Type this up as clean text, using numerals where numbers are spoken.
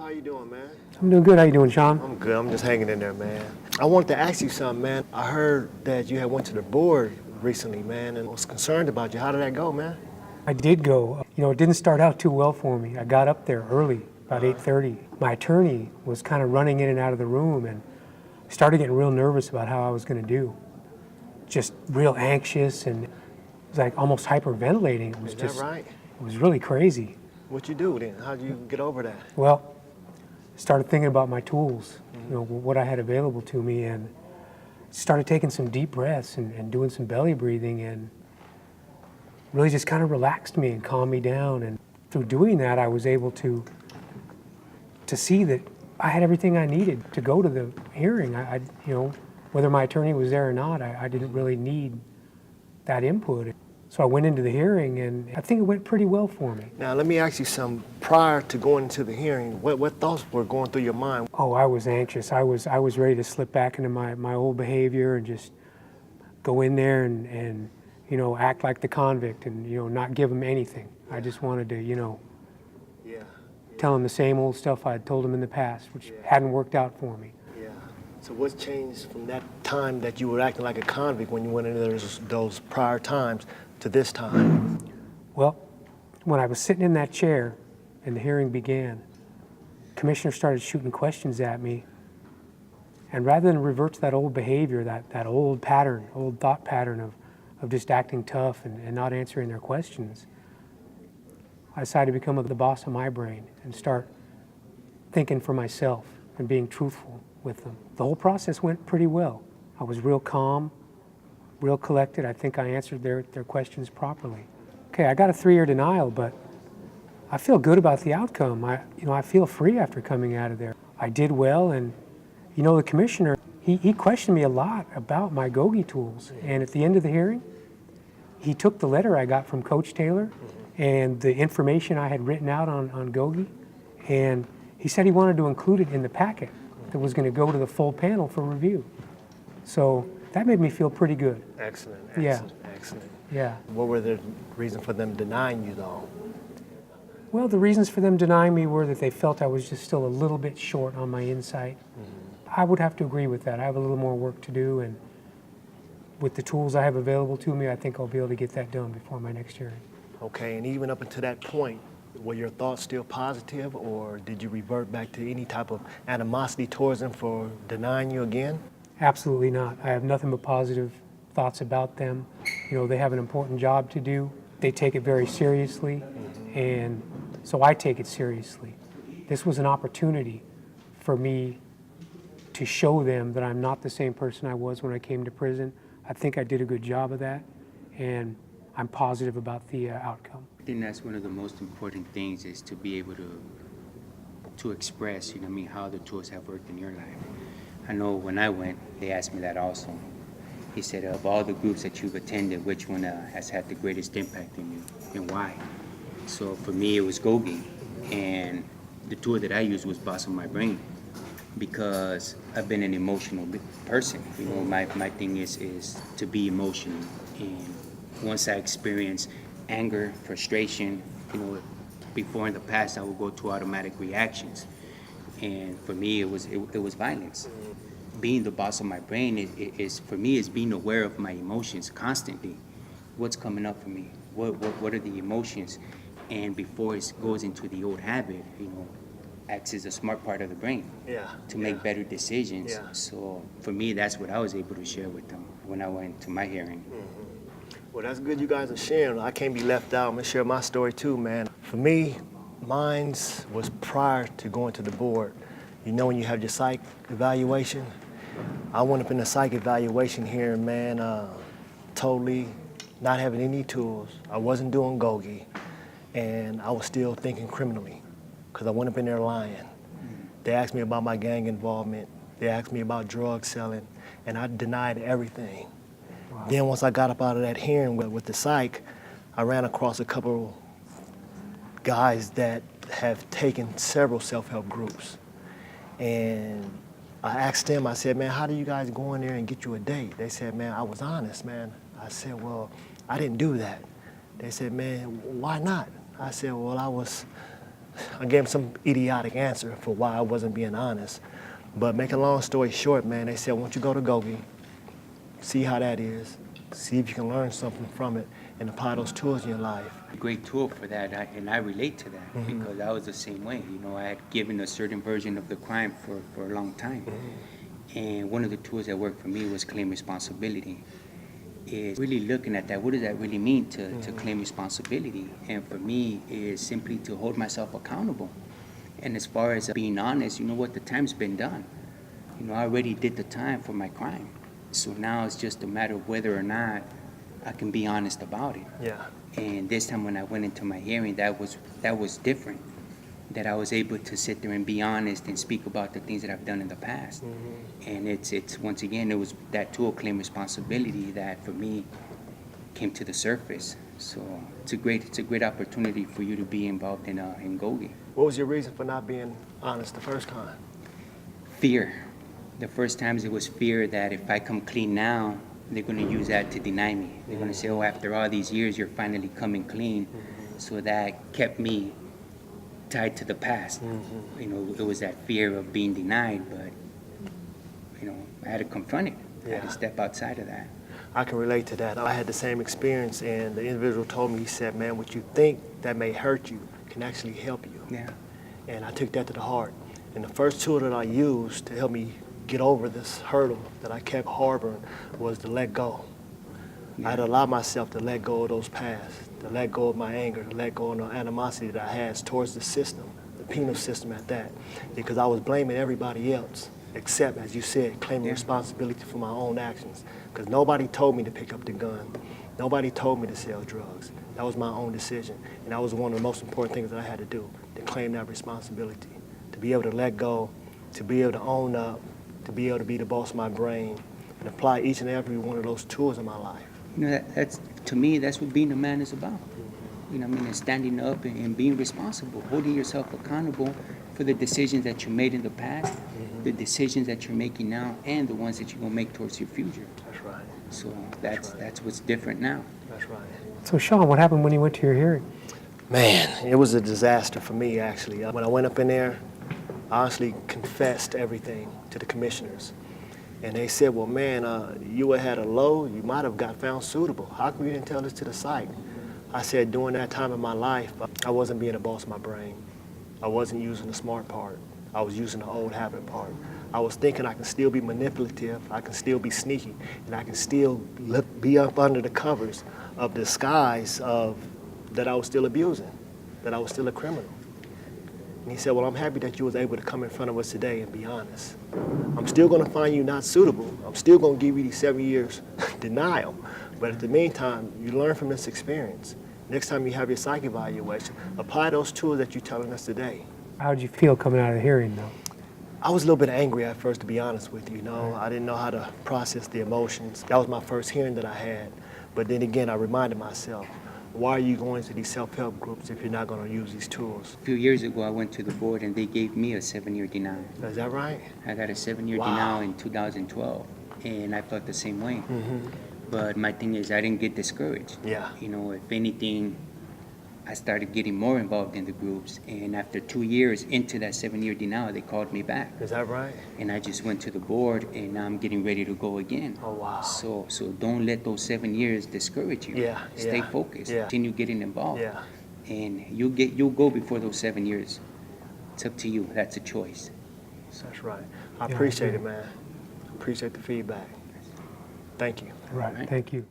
how you doing, man? I'm doing good. How you doing, Sean? I'm good. I'm just hanging in there, man. I wanted to ask you something, man. I heard that you had went to the board recently, man, and was concerned about you. How did that go, man? I did go. It didn't start out too well for me. I got up there early, about 8:30. My attorney was kind of running in and out of the room and started getting real nervous about how I was going to do. Just real anxious and it was like almost hyperventilating. It was Is that right? It was really crazy. What you do then? How'd you get over that? Well, I started thinking about my tools, what I had available to me, and started taking some deep breaths and doing some belly breathing, and really just kind of relaxed me and calmed me down. And through doing that, I was able to see that I had everything I needed to go to the hearing. Whether my attorney was there or not, I didn't really need that input. So I went into the hearing, and I think it went pretty well for me. Now, let me ask you something. Prior to going into the hearing, what thoughts were going through your mind? Oh, I was anxious. I was ready to slip back into my old behavior and just go in there and act like the convict and, not give them anything. I just wanted to, tell them the same old stuff I'd told them in the past, which hadn't worked out for me. Yeah. So what's changed from that time that you were acting like a convict when you went into those prior times to this time? Well, when I was sitting in that chair and the hearing began, the commissioner started shooting questions at me. And rather than revert to that old behavior, that old thought pattern of just acting tough and not answering their questions, I decided to become the boss of my brain and start thinking for myself and being truthful with them. The whole process went pretty well. I was real calm, real collected. I think I answered their questions properly. Okay, I got a 3-year denial, but I feel good about the outcome. I feel free after coming out of there. I did well, and the commissioner, he questioned me a lot about my GOGI tools. And at the end of the hearing, he took the letter I got from Coach Taylor and the information I had written out on GOGI, and he said he wanted to include it in the packet that was going to go to the full panel for review. So that made me feel pretty good. Excellent. Yeah. Excellent. Yeah. What were the reasons for them denying you, though? Well, the reasons for them denying me were that they felt I was just still a little bit short on my insight. I would have to agree with that. I have a little more work to do, and with the tools I have available to me, I think I'll be able to get that done before my next hearing. Okay, and even up until that point, were your thoughts still positive, or did you revert back to any type of animosity towards them for denying you again? Absolutely not. I have nothing but positive thoughts about them. They have an important job to do. They take it very seriously, and so I take it seriously. This was an opportunity for me to show them that I'm not the same person I was when I came to prison. I think I did a good job of that, and I'm positive about the outcome. I think that's one of the most important things, is to be able to express, how the tools have worked in your life. I know when I went, they asked me that also. He said, of all the groups that you've attended, which one has had the greatest impact on you, and why? So for me, it was GOGI, and the tool that I used was Boss of My Brain, because I've been an emotional person. My thing is to be emotional, and once I experience anger, frustration, before in the past I would go to automatic reactions, and for me it was violence. Being the boss of my brain is for me is being aware of my emotions constantly. What's coming up for me? What are the emotions? And before it goes into the old habit, acts as a smart part of the brain to make better decisions. Yeah. So for me, that's what I was able to share with them when I went to my hearing. Well, that's good you guys are sharing. I can't be left out. I'm going to share my story too, man. For me, mine was prior to going to the board. When you have your psych evaluation, I went up in the psych evaluation here, man, totally not having any tools. I wasn't doing GOGI, and I was still thinking criminally, because I went up in there lying. They asked me about my gang involvement. They asked me about drug selling, and I denied everything. Wow. Then once I got up out of that hearing with the psych, I ran across a couple guys that have taken several self-help groups. And I asked them, I said, man, how do you guys go in there and get you a date? They said, man, I was honest, man. I said, well, I didn't do that. They said, man, why not? I said, well, I was I gave them some idiotic answer for why I wasn't being honest. But make a long story short, man, they said, once you go to GOGI, see how that is, see if you can learn something from it and apply those tools in your life. Great tool for that, and I relate to that because I was the same way. You know, I had given a certain version of the crime for a long time. And one of the tools that worked for me was claim responsibility. Is really looking at that. What does that really mean to claim responsibility? And for me, is simply to hold myself accountable. And as far as being honest, you know what, the time's been done. You know, I already did the time for my crime. So now it's just a matter of whether or not I can be honest about it. Yeah. And this time when I went into my hearing, that was different. That I was able to sit there and be honest and speak about the things that I've done in the past. And it's once again, it was that tool, claim responsibility, that for me came to the surface. So it's a great opportunity for you to be involved in GOGI. What was your reason for not being honest the first time? Fear. The first times it was fear that if I come clean now, they're going to use that to deny me. They're going to say, oh, after all these years, you're finally coming clean. So that kept me tied to the past. You know, it was that fear of being denied, but, you know, I had to confront it. I had to step outside of that. I can relate to that. I had the same experience, and the individual told me, he said, man, what you think that may hurt you can actually help you. Yeah. And I took that to the heart. And the first tool that I used to help me get over this hurdle that I kept harboring was to let go. I had to allow myself to let go of those past, to let go of my anger, to let go of the animosity that I had towards the system, the penal system at that, because I was blaming everybody else, except, as you said, claiming responsibility for my own actions, because nobody told me to pick up the gun. Nobody told me to sell drugs. That was my own decision, and that was one of the most important things that I had to do, to claim that responsibility, to be able to let go, to be able to own up, to be able to be the boss of my brain, and apply each and every one of those tools in my life. You know, that's to me, that's what being a man is about. You know what I mean? And standing up and being responsible, holding yourself accountable for the decisions that you made in the past, the decisions that you're making now, and the ones that you're going to make towards your future. That's right. So that's what's different now. That's right. So Sean, what happened when you went to your hearing? Man, it was a disaster for me, actually. When I went up in there, I honestly confessed everything to the commissioners. And they said, well, man, you had a low, you might have got found suitable. How come you didn't tell this to the psych? I said, during that time in my life, I wasn't being a boss of my brain. I wasn't using the smart part. I was using the old habit part. I was thinking I can still be manipulative, I can still be sneaky, and I can still be up under the covers of the disguise of that I was still abusing, that I was still a criminal. And he said, well, I'm happy that you was able to come in front of us today and be honest. I'm still going to find you not suitable. I'm still going to give you these 7 years denial. But in the meantime, you learn from this experience. Next time you have your psych evaluation, apply those tools that you're telling us today. How did you feel coming out of the hearing, though? I was a little bit angry at first, to be honest with you. You know, I didn't know how to process the emotions. That was my first hearing that I had. But then again, I reminded myself, why are you going to these self-help groups if you're not going to use these tools? A few years ago, I went to the board and they gave me a 7-year denial. Is that right? I got a 7-year denial in 2012, and I felt the same way. But my thing is, I didn't get discouraged. Yeah. You know, if anything, I started getting more involved in the groups, and after 2 years into that 7-year denial, they called me back. Is that right? And I just went to the board, and now I'm getting ready to go again. Oh, wow. So don't let those 7 years discourage you. Yeah, Stay yeah, focused. yeah. Continue getting involved. Yeah. And you'll go before those 7 years. It's up to you. That's a choice. That's right. I Yeah, appreciate I it, man. Appreciate the feedback. Thank you. Right. Right. Thank you.